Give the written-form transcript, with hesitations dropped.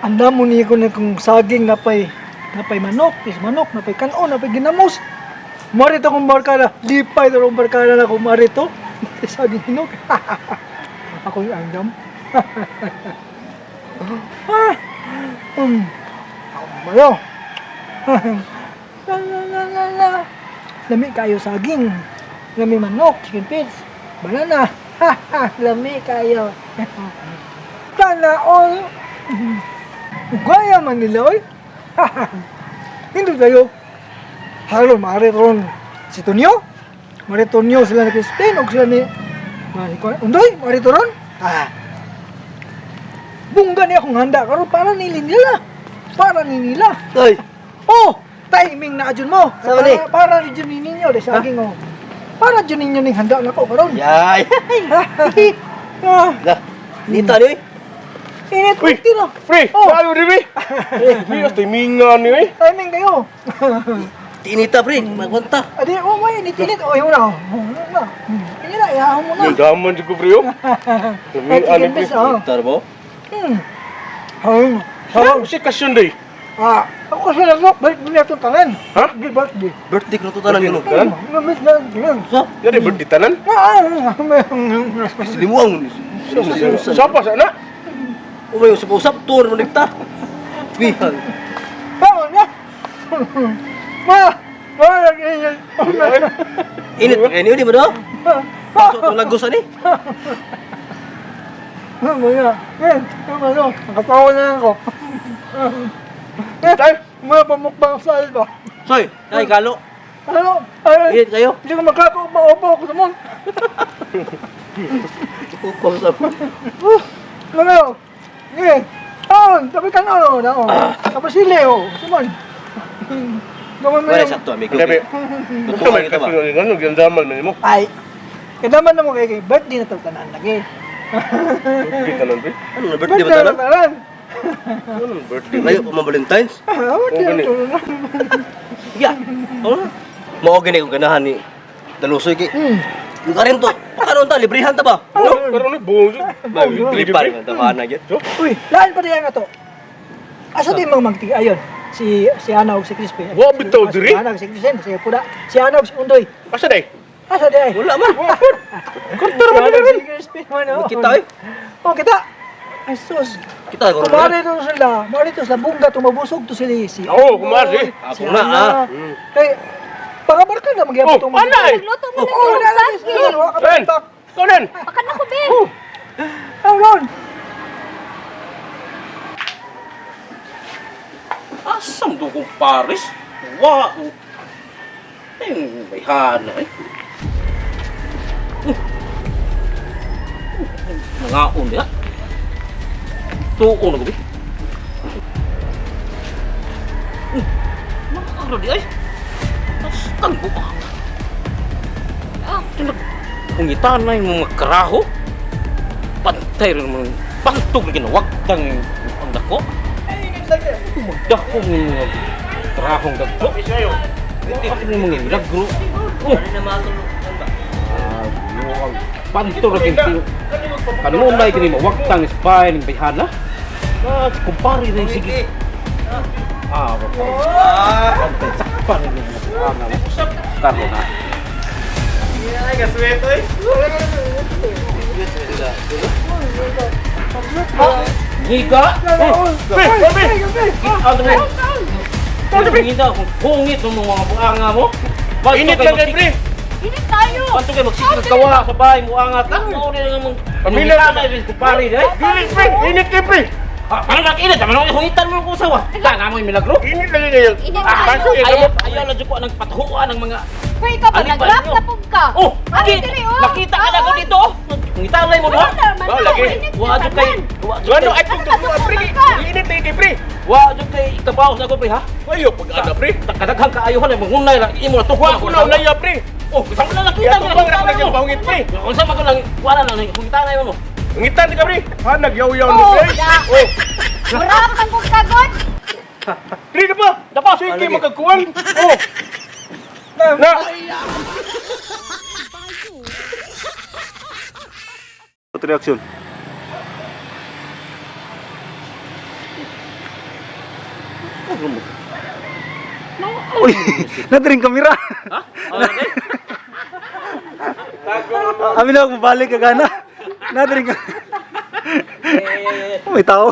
Anda mo niya ko na kung saging napay manok, napay kanon, napay ginamos. Marito kong barkada, lipay na kong barkada na kung marito. Saging hinog. Ako yung andam. Mayo. La. Lami kayo saging. Lami manok, chicken pits, banana. Lami kayo. Sana all. Gaya man nila, oy. Hindi kayo. Halo, mariton si Tonyo. Maritonyo sila ni Crispin o sila ni Undoy, maritoron. Bungga niya akong handa karon para nila. Para ni nila. Toy. Oh, timing na adyon mo. Sama ni? Para ni Jun ninyo, de saging oh. Para Jun ninyo ning handa nako karon. Yay. Dah. Nita ni. Init Uy, tino. Pre, Oh. saan mo din, pre? Pre, mas timingan ni, eh. Timing kayo. Tinita pre, magwanta. Adi, oh, may nitinit. Oh, yun na. Kanya na, ihahaw mo na. Yung daman dyan ko, pre, oh. Ay, chicken fish, oh. Nita mo? Sarap si Kasyon, day. Ako kasi lang, balik mo niya itong tangan. Ha? Birthday. Birthday ko na ito talang yun. Tanan? Namit na, yun. Sa? Yan, eh, birthday tanan. Silimuang. Sapa, sana? Umay, usap-usap. Tuwan mo nagta. Bihal. Tama na. Lagi-ingat. Init pa kayo niyo, di ba do? Pasok itong lagos ani. Mamaya. Nakatawa na ako. Tay! Mga pamukbang sa alba. Soy, ay kalo. Ano? Ay, Init kayo. hindi ko makakaupo ako sa mon. Upang sa... Ano? Sige. Tapi kan ano na oh. Tapos sili oh. Suman. Gawan mo Wala yung... sakto, amigo. Sabi, Tutukan Kamay kita ba? Kasyon, ano, yung daman man mo. Ay. Kadaman na mo kay birthday na tawag tanan lagi. Birthday tanan, pre. Ano na birthday ba Birthday tanan? na tanan. Ano, birthday? Layo pa mga Valentine's. Birthday gani. na tanan. Ya. Ano? Mao gani kung ganahan ni Dalusoy kay. Yung karin to. Pakaroon ta librihan ta ba? Pero ni buong Libre man ta ba na gyud. Uy, lain pa diyan nga to. Asa di mang magti ayon. Si Ana ug si Crispy. Wa, bitaw diri. Si Ana ug si Crispy, si Puda. Si Ana ug si Undoy. Asa, day? Asa di ay? Wala man. Kuntar Si man Ana ug din. si Crispy man oh. Kita eh. Oh, kita. Ay sus. Kita ko. Kumari to sila. Mari to sa bungga tumabusog to sila si. Oo, kumari. Si Ako na, Ana. Kay pangabarka na magyapon Oh, anay! Nagluto mo Oh, na wala ng na saging. Ren! Konen! Pakan ako, be. Ron. Asam do kong Paris? Wa. Ay, bayhana eh. Nangaon ya. Tuon ako bi. Nakakaro di ay. Astan ko pa. Kungitan na yung mga karaho. Pantay rin mga pantog na ginawag kang ang dako. Magdako ng mga karahong dako. Ako ng mga milagro. Pantog na ginawag. Kanunay kini mawaktang spy ng bayhana. Kumpari na yung sige. Sakpan rin yung mga karo na. Ay, kasweto, eh. Giga! Pre! Pre! Ano mo? Ano pingin kung pungit ng mga buanga mo? Init lang kay, pre! Init tayo. Panto kayo magsisigag kawa sa bahay mo angat ka? Mauna lang mong Pamilya pamilya na yung kumpari eh? Init, pre! Init kay, pre! Ano ba kinit? Ano yung hungitan mo kung sawa? Tana mo yung milagro? Init lang ngayon. Init tayo. Kaso yung Ayaw, gamot. ayaw na dyan ko ng patuhuan ng mga... Hoy, ikaw ba? Alin ba Nag-rap ninyo? na pog ka. Oh! Ano Nakita! diri, oh? Nakita ka na ako dito oh! Hungitalay mo ba? Ba, lagi. Wadyo kay... Ano, ay, pagtutuwa, pre! Init lang kay, pre! Wadyo kay ikabaw sa ko pre ha? Ayaw, pag-ana, pre! Kadaghang kaayuhan ay mangunay lang imo na tuwa Huwag ko na ulaya, pre! Oh, saan mo lang nakita Kaya mo? tukang na ko nagyang pahungit, pre! Kung saan mo lang wala lang hungitalay mo. Ngitan ka, pre! Ha, nagyaw-yaw ni, Oh, pre! ya. Oh! Rap ang kong kagod. Pre, na ba? Dapa! Sige, magkakuhan! Oh! Na! Reaksyon. Uy, nadring kamera. Ha? Ano na eh? Amin na, magbalik ka gana. Nadring ka. May tao.